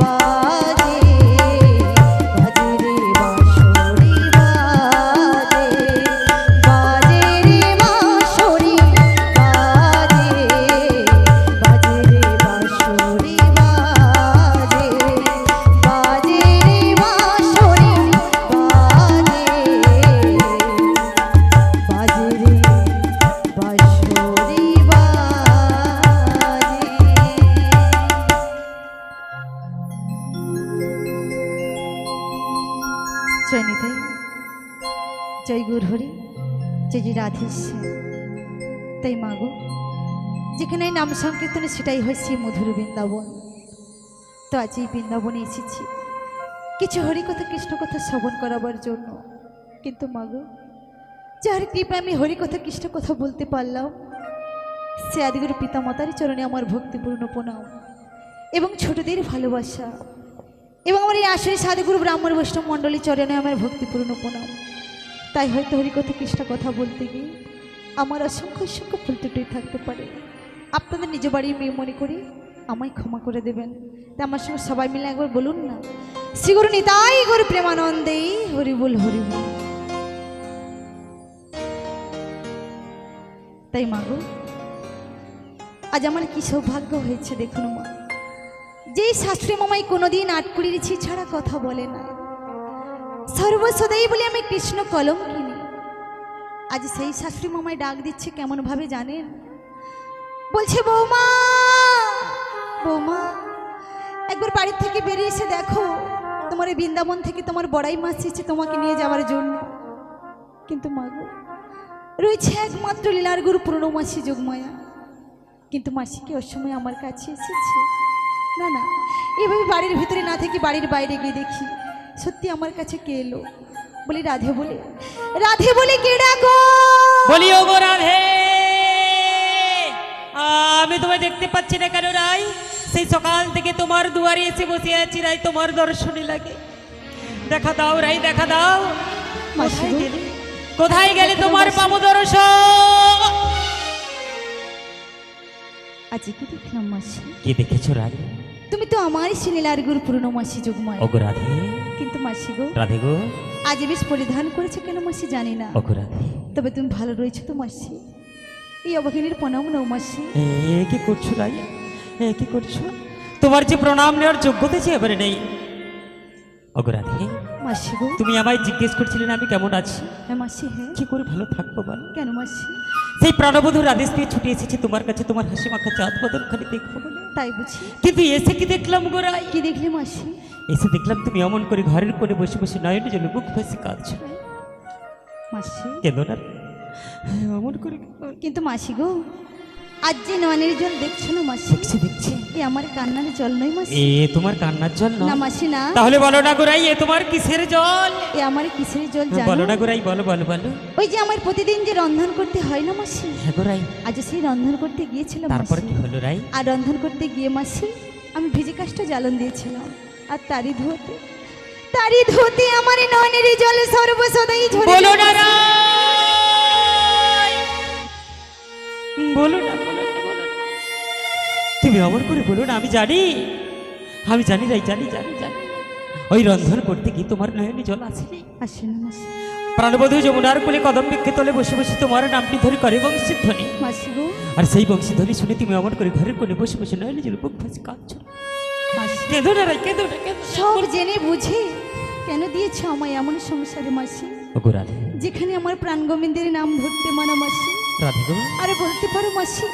বাজে, বাজে রে বাঁশরি বাজে, বাজে রে বাঁশরি বাজে, বাজে রে বাঁশরি বাজে, বাজে রে বাঁশরি বাজে, বাজে রে বাঁশরি বাজে। জয় নিতাই, জয় গৌরহরি, জয় জয় রাধেশ্যাম। তাই মাগো, যেখানে নাম সংকীর্তনে সেটাই হয় শ্রী মধুর বৃন্দাবন। তো আজ এই বৃন্দাবনে এসেছি কিছু হরিকথা কৃষ্ণ কথা শ্রবণ করাবার জন্য। কিন্তু মাগো, যার কৃপায় আমি হরিকথা কৃষ্ণ কথা বলতে পারলাম, সে আদিগুরু পিতামাতার চরণে আমার ভক্তিপূর্ণ প্রণাম এবং ছোটদের ভালোবাসা, এবং আমার এই আসরে সাধুগুরু ব্রাহ্মণ বৈষ্ণব মণ্ডলীর চরণে আমার ভক্তিপূর্ণ প্রণাম। তাই হয়তো হরিকথা কৃষ্ণ কথা বলতে গিয়ে আমার অসংখ্য অসংখ্য ভুল ত্রুটি থাকতে পারে। আপনাদের নিজ বাড়ির মেয়ে মনে করি আমায় ক্ষমা করে দেবেন। তাই আমার সঙ্গে সবাই মিলে একবার বলুন না, শ্রী গুরু নিতাই গুরু প্রেমানন্দে হরি বল হরি বল। তাই মাগো, আজ আমার কি সৌভাগ্য হয়েছে দেখুন মা, যেই শাস্ত্রী মামাই কোনোদিন আটকুড়ির ছি ছাড়া কথা বলে না, সর্বসদাই বলে আমি কৃষ্ণ কলম কিনি। আজ সেই শাস্ত্রী মামাই ডাক দিচ্ছে কেমন ভাবে জানেন? বলছে, বৌমা বৌমা, একবার বাড়ির থেকে বেরিয়ে এসে দেখো, তোমার এই বৃন্দাবন থেকে তোমার বড়াই মাছ এসেছে তোমাকে নিয়ে যাওয়ার জন্য। কিন্তু মাগো, রয়েছে একমাত্র লীলার গুরু পূর্ণমাসী যোগমায়া, কিন্তু মাসি কি ওর সময় আমার কাছে এসেছে? না না, এভাবে বাড়ির ভিতরে না থেকে বাড়ির বাইরে গিয়ে দেখি সত্যি আমার কাছে কে এলো। বলি রাধে বলে, রাধে বলে কে ডাকো? বলি ওগো রাধে, আমি তোমায় দেখতে পাচ্ছি না কেন রাই? সেই সকাল থেকে তোমার দুয়ারে এসে বসে আছি রাই, তোমার দর্শনে লাগে। দেখা দাও রাই, দেখা দাও। মাসি গো, কোথায় গেলে তোমার পাবো দর্শন? আজ কি দেখলাম মাসি? কি দেখেছো রাধে? তুমি তো আমার শিলীলার গুরু পূর্ণমাসী যোগমায়া। ওগো রাধে, কিন্তু মাসি গো, রাধে গো, আজ বেশ পরিধান করেছে কেন মাসি জানি না, ওগো রাধে, তবে তুমি ভালো রয়েছো তো মাসি। এই অবাগিনীর প্রণাম নাও মাসি। কি করছো রাই? কি করছো? তোমার যে প্রণাম নেওয়ার যোগ্যতা যে এবারে নেই। ওগো রাধে, মাসি গো, তুমি আমায় জিজ্ঞেস করছিলে না আমি কেমন আছি? হ্যাঁ মাসি। হ্যাঁ, কি করে ভালো থাকবো বলো? কেন মাসি? সেই প্রাণবধূর আদেশ পেয়ে ছুটে এসেছি তোমার কাছে, তোমার হাসি মাখা চাঁদ বদল খালি দেখবো বলে। তাই বুঝি? কিন্তু এসে কি দেখলাম গো রাই? কি দেখলি মাসি? এসে দেখলাম তুমি অমন করে ঘরের কোণে বসে বসে নয়নের জন্য বুক ভাসি কাঁদছো। মাসি কেন না? অমন করে কিন্তু মাসি গো, আজ যে নয়নের জল দেখছো না মাসি, দেখছি দেখছি। এ আমার কান্নার জল নয় মাসি। এ তোমার কান্নার জল না না? মাসি না। তাহলে বলো না গোরাই, এ তোমার কিসের জল? এ আমার কিসের জল জানো? বলো না গোরাই, বলো বলো বলো। ওই যে আমার প্রতিদিন যে রন্ধন করতে হয় না মাসি, হ্যাঁ গোরাই, আজ সেই রন্ধন করতে গিয়েছিলাম তারপর মাসি। কি হলো রাই? আর রন্ধন করতে গিয়ে মাসি আমি ভিজে কাষ্ঠ জ্বালন দিয়েছিলাম, আর তারই ধুতে আমার নয়নের জল সর্বসদাই ঝরে। বলো না রাই, বলো না, বলো না, বলো না। তুমি অমন করে বলো না, আমি জানি রাই, জানি জানি জানি। ওই রন্ধন করতে গিয়ে তোমার নয়নে জল আসেনি? আসেনি মাসি। প্রাণবধূ যমুনার কোলে কদম বৃক্ষে তলে বসে বসে তোমার নামটি ধরে করে বংশীধ্বনি। মাসি গো, আর সেই বংশীধ্বনি শুনে তুমি অমন করে ঘরের কোণে বসে বসে নয়নে জল বুক ভাসি কাঁদছো। মাসি কেঁদো না রাই, কেঁদো না, কেঁদো না। সব জেনে বুঝে কেন দিয়েছ আমায় এমন সংসারে মাসি, ওগো রাধে, যেখানে আমার প্রাণ গোবিন্দের নাম ধরতে মানা মাসি। রাধে গো, আরে বলতে পারো মাসি,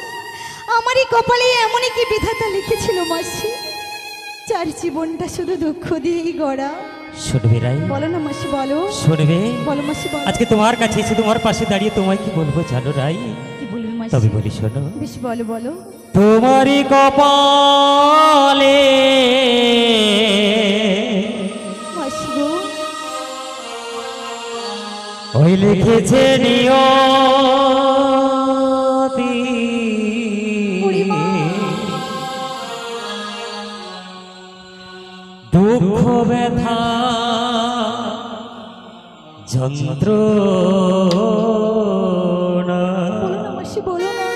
আমারই কপালে এমনই কি বিধাতা লিখেছিল মাসি, যার জীবনটা শুধু দুঃখ দিয়েই গড়া। শুনবে রাই? বলো না মাসি, বলো। শুনবে? বলো মাসি, বলো। আজকে তোমার কাছে এসে তোমার পাশে দাঁড়িয়ে তোমায় কি বলবো জানো রাই? কি বলবি মাসি? তবে বলি শোনো। বেশ বলো, বলো। তোমারই কপালে মাসি গো, ওই লিখেছে নিয়তি, বুড়িমা। দুঃখ ব্যথা যন্ত্রণা। বলো না মাসি, বলো না।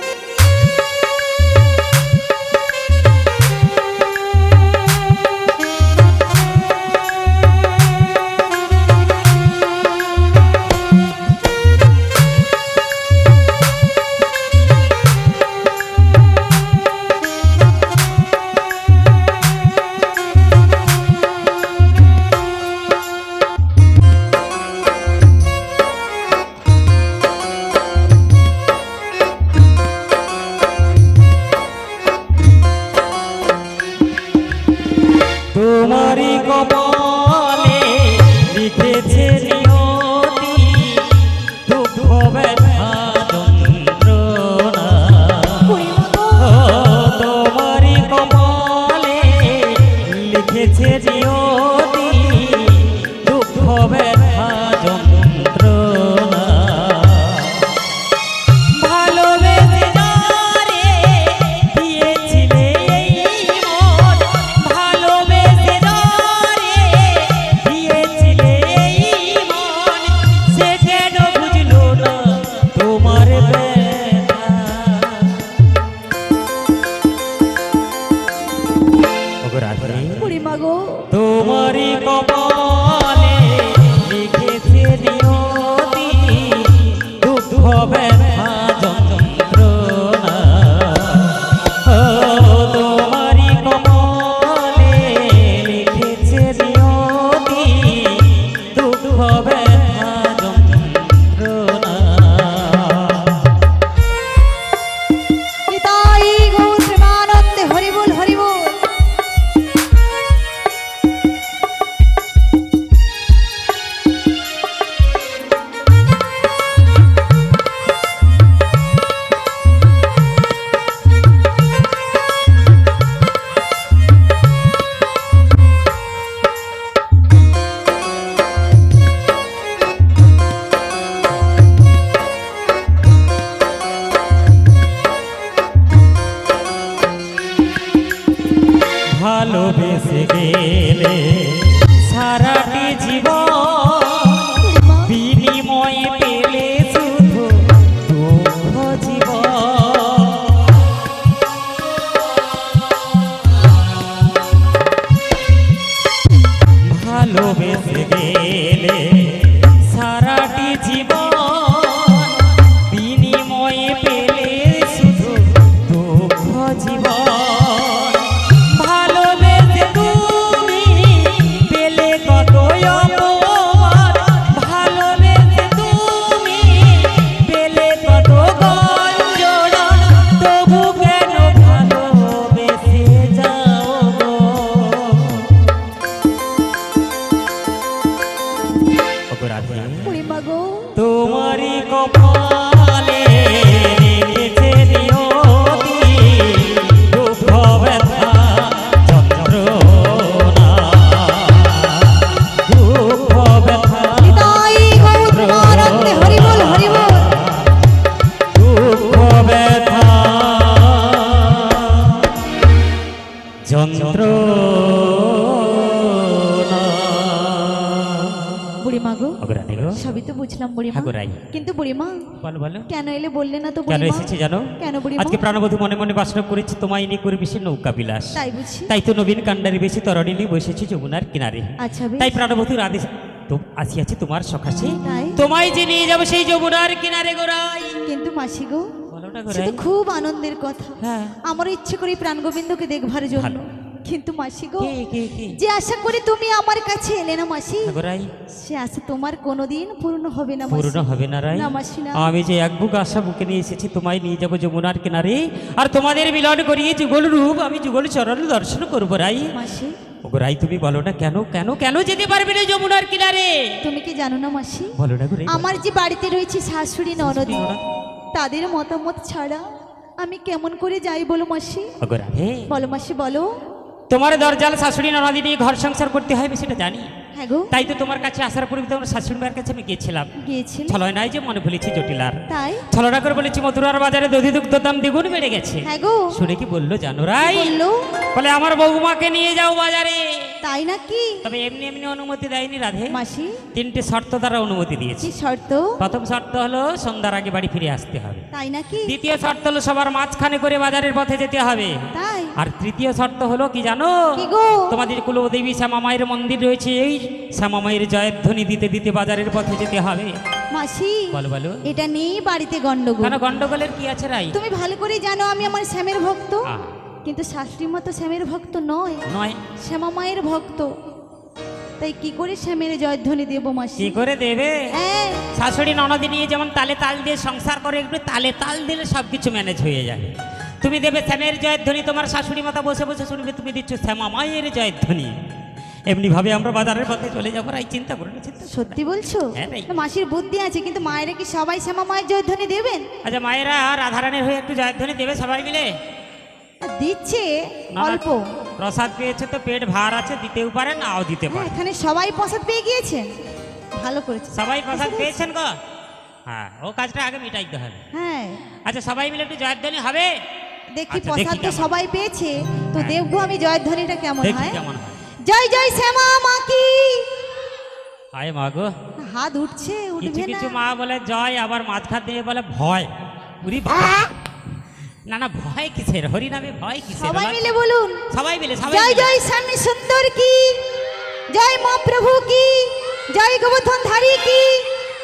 তোমারই কপালে লিখেছে নিয়তি, দুঃখ ব্যথা যন্ত্রণা। বুড়িমা গো, তোমারই কপালে লিখেছে নিয়তি, দুঃখ ব্যথা যন্ত্রণা। ভালোবেসে যারে দিয়েছিলে এই মন, ভালোবেসে যারে দিয়েছিলে এই মন, সে কেন বুঝলো না তোমার ব্যথা? ওগো রাধে, বুড়িমা গো, তোমারই কপালে লিখেছে নিয়তি, দুঃখ ব্যথা যন্ত্রণা। ও তোমারই কপালে লিখেছে নিয়তি, দুঃখ ব্যথা যন্ত্রণা। নিতাই গৌর প্রেমানন্দে হরি বল, হরি বল। ভালোবেসে গেলে সারাটি জীবন, বুড়িমা, বিনিময়ে পেলে শুধু দুঃখ জীবন। ভালোবেসে গেলে সারাটি জীবন, বিনিময়ে পেলে শুধু দুঃখ জীবন। ভালোবেসে তুমি পেলে কত অপমান, ভালোবেসে তুমি পেলে কত গঞ্জনা, তবু কেন ভালোবেসে যাও গো? ওগো রাধে, বুড়িমা গো, তোমারই কপালে লিখেছে নিয়তি, দুঃখ ব্যথা যন্ত্রণা। দুঃখ ব্যথা নিতাই গৌর প্রেমানন্দে হরি বল, হরি বল। দুঃখ ব্যথা যন্ত্রণা। বুড়িমা গো, ওগো রাধে গো, সবই তো বুঝলাম বুড়িমা, হ্যাঁ গো রাই। কিন্তু বুড়িমা বলো বলো, কেন এলে বললে না তো কেন বুড়িমা? এসেছি জানো? কেন বুড়িমা? আজকে প্রাণবধূ মনে মনে বাসনা করেছি তোমায় নিয়ে করে বেশি নৌকা বিলাস। তাই বুঝি? তাই তো নবীন কান্ডারি বেশি তরণী নিয়ে বসেছি যমুনার কিনারে। আচ্ছা বেশ। তাই প্রাণবধূর আদেশ তো আসিয়াছি তোমার সকাশে, তাই? তোমায় যে নিয়ে যাবো সেই যমুনার কিনারে গোরাই। কিন্তু মাসি গো, বলো না সে গোরাই। তো খুব আনন্দের কথা। হ্যাঁ, আমার ইচ্ছে করি প্রাণ গোবিন্দকে দেখবার জন্য। ভালো। কিন্তু মাসি গো, কি যে আশা করে তুমি আমার কাছে এলে না মাসি, রাই সে আশা তোমার কোনোদিন পূর্ণ হবে না মাসি। পূর্ণ হবে না রাই? না মাসি না। আমি যে এক বুক আশা বুকে নিয়ে এসেছি, তোমায় নিয়ে যাবো যমুনার কিনারে, আর তোমাদের মিলন করিয়ে যুগল রূপ আমি যুগল চরণ দর্শন করবো রাই। মাসি ওগো রাই, তুমি বলো না কেন কেন কেন যেতে পারবে না যমুনার কিনারে? তুমি কি জানো না মাসি, বলো না গো রাই। আমার যে বাড়িতে রয়েছে শাশুড়ি ননদ, তাদের মতামত ছাড়া আমি কেমন করে যাই বলো মাসি? ওগো রাধে, বলো মাসি বলো। তোমার দরজাল শাশুড়ি ননদি নিয়ে ঘর সংসার করতে হয়, সেটা জানি। হ্যাঁ গো, তাই তো তোমার কাছে আসার পূর্বে তোমার শাশুড়ি মায়ের কাছে আমি গিয়েছিলাম। গিয়েছিল ছলয় নাই যে মনে বলেছি জটিলার, তাই? ছলনা করে বলেছি মথুরার বাজারে দধি দুগ্ধ দাম দ্বিগুণ বেড়ে গেছে। হ্যাঁ গো, শুনে কি বললো জানো রাই? বললো বলে আমার বৌমাকে নিয়ে যাও বাজারে। তাই নাকি? তবে এমনি এমনি অনুমতি দেয়নি রাধে, মাসি তিনটে শর্ত দ্বারা অনুমতি দিয়েছি। কি শর্ত? প্রথম শর্ত হলো সন্ধ্যার আগে বাড়ি ফিরে আসতে হবে। তাই নাকি? দ্বিতীয় শর্ত হলো সবার মাঝখানে করে বাজারের পথে যেতে হবে। তাই? আর তৃতীয় শর্ত হলো কি জানো? কি গো? তোমাদের কুলদেবী শ্যামা মায়ের মন্দির রয়েছে, এই শ্যামা মায়ের জয়ধ্বনি দিতে দিতে বাজারের পথে যেতে হবে। মাসি বলো বলো, এটা নিয়েই বাড়িতে গন্ডগোল। কেন গন্ডগোলের কি আছে রাই? তুমি ভালো করে জানো আমি আমার শ্যামের ভক্ত, আহ, কিন্তু শাশুড়ি মতো শ্যামের ভক্ত নয়, নয়? শ্যামা মায়ের ভক্ত। তাই কি করে শ্যামের জয়ধ্বনি দেবো মাসি? কি করে দেবে? হ্যাঁ, শাশুড়ি ননদি নিয়ে যেমন তালে তাল দিয়ে সংসার করে, একটু তালে তাল দিলে সবকিছু ম্যানেজ হয়ে যাবে। তুমি দেবে শ্যামের জয়ধ্বনি, তোমার শাশুড়ি মাতা বসে বসে শুনবে, তুমি দিচ্ছ শ্যামা মায়ের জয়ধ্বনি। এমনি ভাবে আমরা বাজারের পথে চলে যাবো রাই, চিন্তা করো না, চিন্তা করো না। সত্যি বলছো? হ্যাঁ রে। না, মাসির বুদ্ধি আছে, কিন্তু মায়েরা কি সবাই শ্যামা মায়ের জয়ধ্বনি দেবেন? আচ্ছা, মায়েরা রাধারানীর হয়ে একটু জয়ধ্বনি দেবে সবাই মিলে? দিচ্ছে না, না, অল্প। প্রসাদ পেয়েছে তো পেট ভার আছে, দিতেও পারে নাও দিতে হ্যাঁ, পারে। এখানে সবাই প্রসাদ পেয়ে গিয়েছেন, ভালো করেছে। সবাই প্রসাদ পেয়েছেন গো? হ্যাঁ, ও কাজটা আগে মিটাইতে হবে। হ্যাঁ, আচ্ছা, সবাই মিলে একটু জয়ধ্বনি হবে? দেখি আচ্ছা, প্রসাদ দেখি তো কেমন। সবাই পেয়েছে, তো হ্যাঁ। দেখবো আমি জয়ধ্বনিটা কেমন দেখি হয়। কেমন হয়। জয় জয় শ্যামা মা কি। আয় মা গো, হাত উঠছে, কিছু উঠবে কিছু না? মা বলে জয়, আবার মাঝখান দিয়ে বলে ভয়। উরি বাবা! না না, ভয় কিসের? হরি নামে ভয় কিসের? সবাই মিলে বলুন, সবাই মিলে, সবাই জয় মিলে। জয় স্বামী সুন্দর কি, জয় মা প্রভু কি, জয় গোবর্ধন ধারী কি,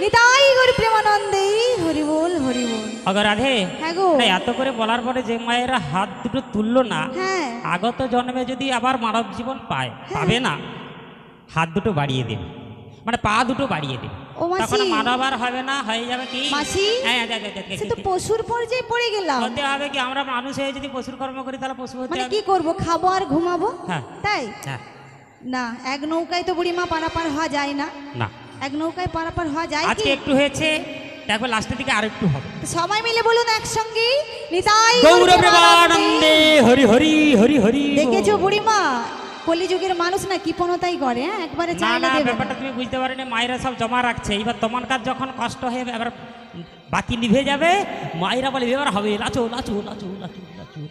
নিতাই গৌর প্রেমানন্দে, হরি বল হরি বল। অগো রাধে, হ্যাঁ গো। না, এত করে বলার পরে যে মায়েরা হাত দুটো তুললো না, হ্যাঁ, আগত জন্মে যদি আবার মানব জীবন পায়, পাবে না, হাত দুটো বাড়িয়ে দেবে, মানে পা দুটো বাড়িয়ে দেবে, ও মাসি। তখন মানব আর হবে না, হয়ে যাবে কি? মাসি, হ্যাঁ, যা, যা, যা, সে তো পশুর পর্যায়ে পড়ে গেলাম। হতে হবে কি? আমরা মানুষ হয়ে যদি পশুর কর্ম করি তাহলে পশু হতে মানে হবে। কি করব, খাবো আর ঘুমাবো? হ্যাঁ। তাই হ্যাঁ, না, এক নৌকায় তো বুড়িমা পারাপার হওয়া যায় না, না, এক নৌকায় পারাপার হওয়া যায় আজকে কি? একটু হয়েছে, দেখো লাস্টের দিকে আর একটু হবে। তো সবাই মিলে বলুন একসঙ্গে, নিতাই গৌর প্রেমানন্দে হরি হরি হরি হরি বল। দেখেছো বুড়িমা, কলিযুগের মানুষ না কৃপণতাই করে, হ্যাঁ, একবারে না চাইলে না, দেবে না। ব্যাপারটা তুমি বুঝতে পারোনি, মায়েরা সব জমা রাখছে, এবার তোমার কাজ যখন কষ্ট হয়ে এবার বাতি নিভে যাবে, মায়েরা বলে এবার হবে, লাচু লাচু লাচু লাচু লাচু।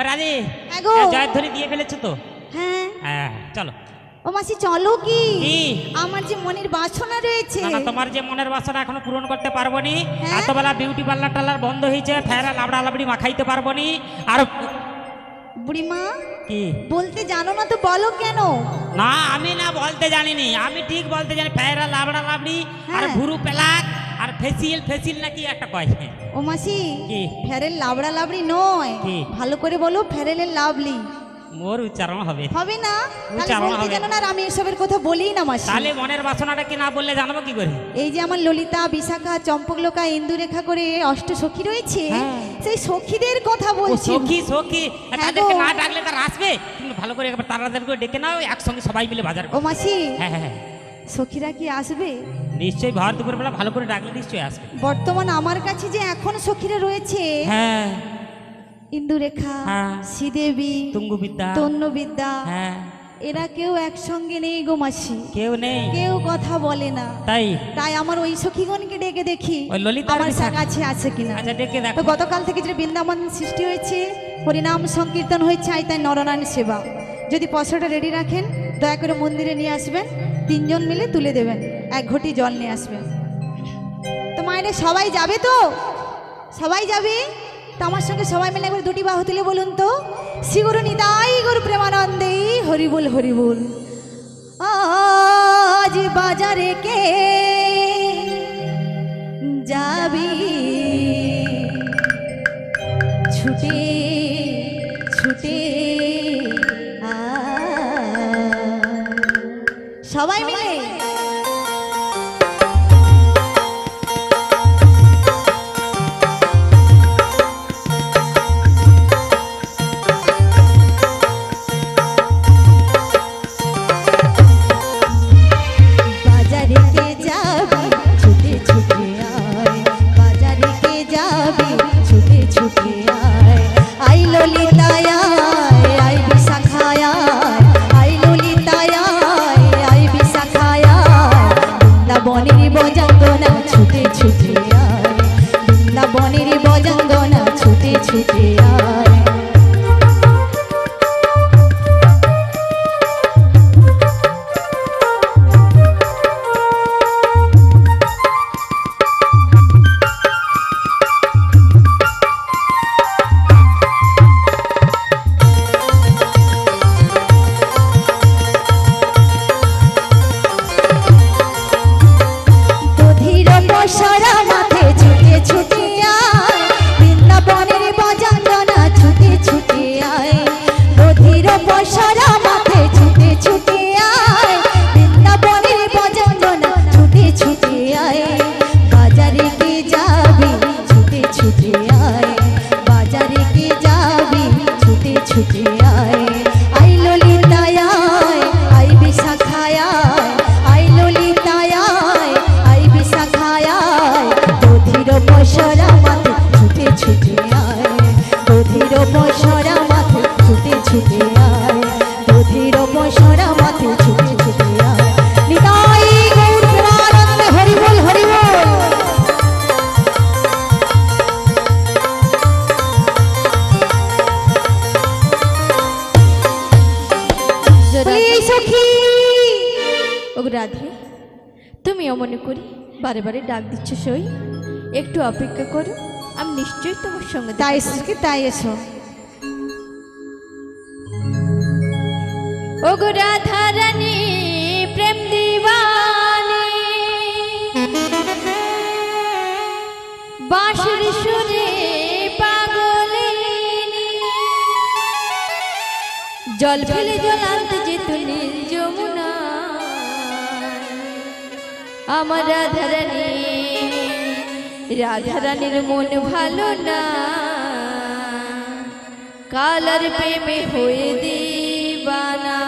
রাজে, হ্যাঁ গো। জয়ধ্বনি দিয়ে ফেলেছো তো? হ্যাঁ, হ্যাঁ, চলো। ও মাসি চলো কি, কি? আমার যে মনের বাসনা রয়েছে। না না, তোমার যে মনের বাসনা এখনো পূরণ করতে পারবো নি। হ্যাঁ? এতবেলা বিউটি পার্লার টার্লার বন্ধ হয়েছে, ফেরা লাবড়া লাবড়ি মাখাইতে পারবো নি। আর বুড়িমা কি? বলতে জানো না তো বলো কেন? না, আমি না বলতে জানিনি, আমি ঠিক বলতে জানি, ফেরা লাবড়া লাবড়ি আর হ্যাঁ। ভুরু পেলাক আর ফেসিয়াল ফেসিল নাকি একটা কয়। ও মাসি, কি? ফেরেল লাবড়া লাবড়ি নয়, কি? ভালো করে বলো ফেরেলের লাভলি। মোর উচ্চারণ হবে। হবে না? তাহলে উচ্চারণ বলতে হবে। জানো না, আর আমি এসবের কথা বলি না মাসি। তাহলে মনের বাসনাটা কি না বললে জানবো কি করে? এই যে আমার ললিতা, বিশাখা, চম্পকলোকা, ইন্দুরেখা করে অষ্ট সখী রয়েছে, হ্যাঁ। সেই সখীদের কথা ও বলছি। সখী সখী, হ্যাঁ তাদেরকে গো। না ডাকলে তারা আসবে? তুমি ভালো করে একবার তাড়াতাড়ি ডেকে নাও, একসঙ্গে সবাই মিলে বাজার ও করো। মাসি, হ্যাঁ হ্যাঁ হ্যাঁ, সখীরা কি আসবে? নিশ্চয়ই ভর দুপুর বেলা ভালো করে ডাকলে নিশ্চয়ই আসবে। বর্তমান আমার কাছে যে এখন সখীরা রয়েছে, হ্যাঁ, ইন্দুরেখা, হ্যাঁ। শ্রীদেবী, তুঙ্গবিদ্যা, তন্নবিদ্যা, হ্যাঁ, এরা কেউ একসঙ্গে নেই গো মাসি, কেউ নেই। কেউ কথা বলে না। তাই তাই আমার ওই সখীগণকে ডেকে দেখি ওই ললিতা আর আমার বিশাখা। কাছে আছে কিনা। আচ্ছা, ডেকে দেখো। তো গতকাল থেকে যে বৃন্দাবন সৃষ্টি হয়েছে, হরিনাম সংকীর্তন হয়েছে, আই তাই নরনারায়ণ সেবা, যদি পয়সাটা রেডি রাখেন, দয়া করে মন্দিরে নিয়ে আসবেন, তিনজন মিলে তুলে দেবেন, এক ঘটি জল নিয়ে আসবেন। তো মায়েরা সবাই যাবে তো? সবাই যাবে তো? আমার সঙ্গে সবাই মিলে একবার দুটি বাহু তুলে বলুন তো, শ্রী গুরু নিতাই গৌর প্রেমানন্দে হরি বল হরি বল। আজ বাজারে কে যাবি, ছুটে ছুটে সবাই মিলে বাজারে কে যাবি ছুটে ছুটে আয়, বাজারে কে যাবি ছুটে ছুটে আয়, আই ললিতায় আয়, আই বিশাখায় আয়, আই ললিতায় আয়, আই বিশাখায় আয়, বৃন্দাবনের বজাঙ্গনা ছুটে ছুটে আয়, বৃন্দাবনের বজাঙ্গনা ছুটে ছুটে আয়। সারা মাঠে ছুটে ছুটে আয়, বৃন্দাবনের বজাঙ্গনা ছুটে ছুটে আয়, বধির সারা মাঠে ছুটে ছুটে আয়, বৃন্দাবনের বজাঙ্গনা ছুটে ছুটে আয়, বাজারে কে যাবি ছুটে ছুটে আয়, বাজারে কে যাবি ছুটে ছুটে আয়, আই ললিতায় আয়, আই বিশাখায় আয়, আই ললিতায় আয়, আই বিশাখায় আয়, বধির পশরা মাঠে ছুটে ছুটে আয়, বধির পশরা মাঠে ছুটে ছুটে আয়, বধির পশরা মাঠে ছুটে ছুটে আয়। নিতাই গৌর প্রেমানন্দে হরি বল হরি বল। বলি সখী ও রাধে, তুমি অমনে করি বারে বারে ডাক দিচ্ছ সই, একটু অপেক্ষা করো, আমি নিশ্চয়ই তোমার সঙ্গে তাই এসে তাই এসো। ও গো রাধা রানী প্রেম দিবানী, বাঁশির সুরে পাগলিনী, জল ফেলে জল আনতে যেত নীল যমুনা, আমার রাধারানী, রাধারানীর মন ভালো না, কালার প্রেমে হয়ে দিবানা।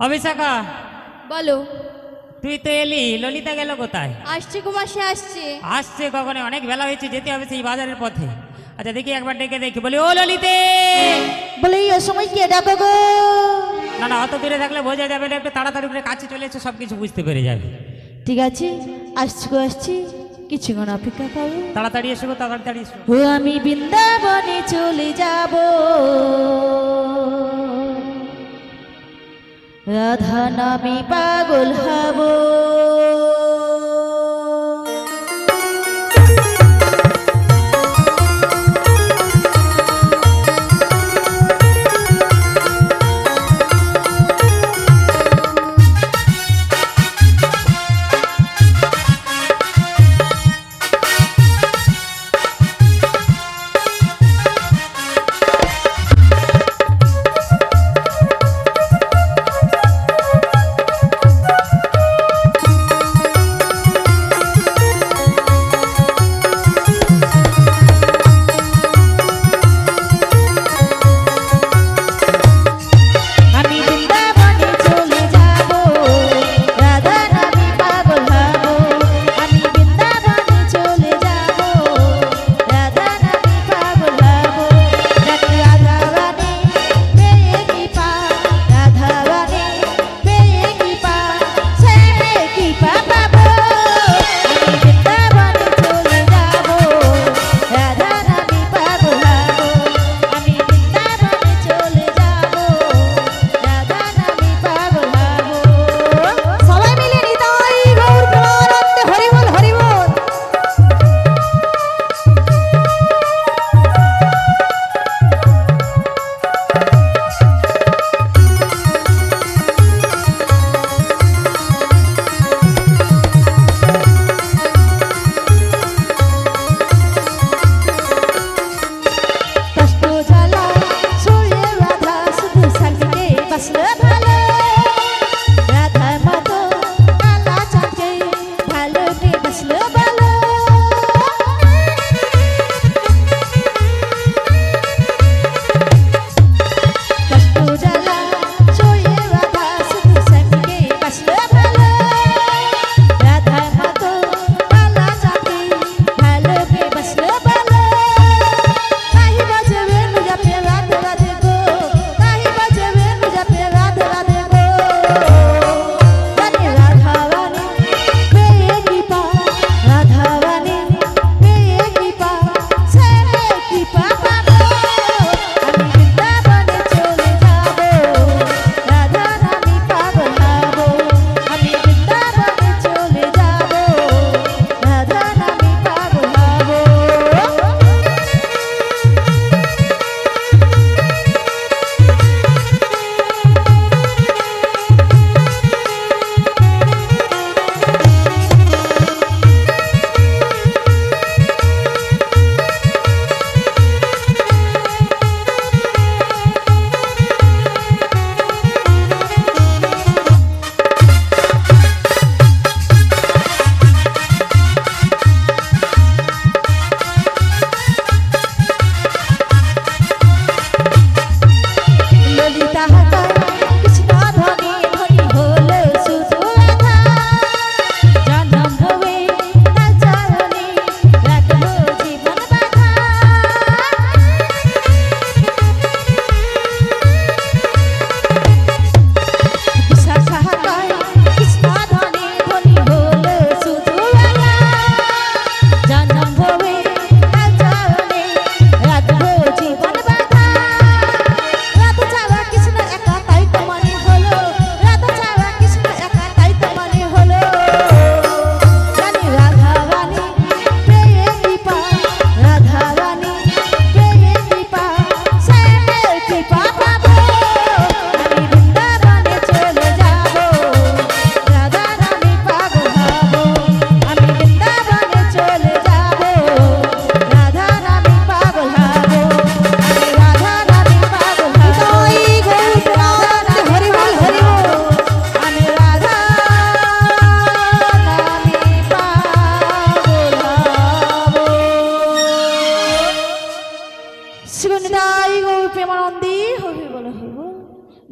অভিষেকা বলো। তুই তো এলি, ললিতা গেল কোথায়? আসছে গো মাসি, আসছে। আসছে কখনো? অনেক বেলা হয়েছে, যেতে হবে সেই বাজারের পথে। আচ্ছা দেখি, একবার ডেকে দেখি, বলি ও ললিতে। বলে এই সময় কে ডাকো গো? না না, অত দূরে থাকলে বোঝা যাবে না, একটু তাড়াতাড়ি করে কাছে চলে এসে সব কিছু বুঝতে পেরে যাবে। ঠিক আছে, আসছি গো, আসছি, কিছুক্ষণ অপেক্ষা করো। তাড়াতাড়ি এসো গো, তাড়াতাড়ি এসো। ও আমি বৃন্দাবনে চলে যাব, রাধা নামে পাগল হব।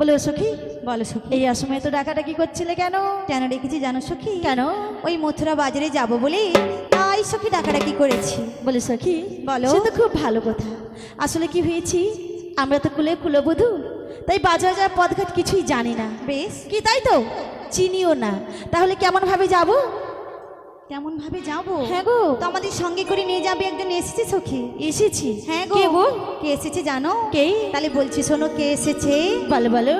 বলো সখী, বলো সখী, এই অসময়ে তো ডাকাডাকি করছিলে কেন? কেন ডেকেছি জানো সখী? কেন? ওই মথুরা বাজারে যাব বলে তাই সখী ডাকাডাকি করেছি। বলে সখী, বলো। সে তো খুব ভালো কথা। আসলে কি হয়েছি, আমরা তো কুলবধূ, তাই বাজার যাওয়ার পথঘাট কিছুই জানি না। বেশ কি তাই তো, চিনিও না। তাহলে কেমন ভাবে যাব? কেমন ভাবে যাবো? হ্যাঁ গো, তো আমাদের সঙ্গে করে নিয়ে যাবে একজন এসেছে সখী। এসেছি? হ্যাঁ গো। কে গো? কে এসেছে জানো? কে? তাহলে বলছি শোনো কে এসেছে। বলো বলো।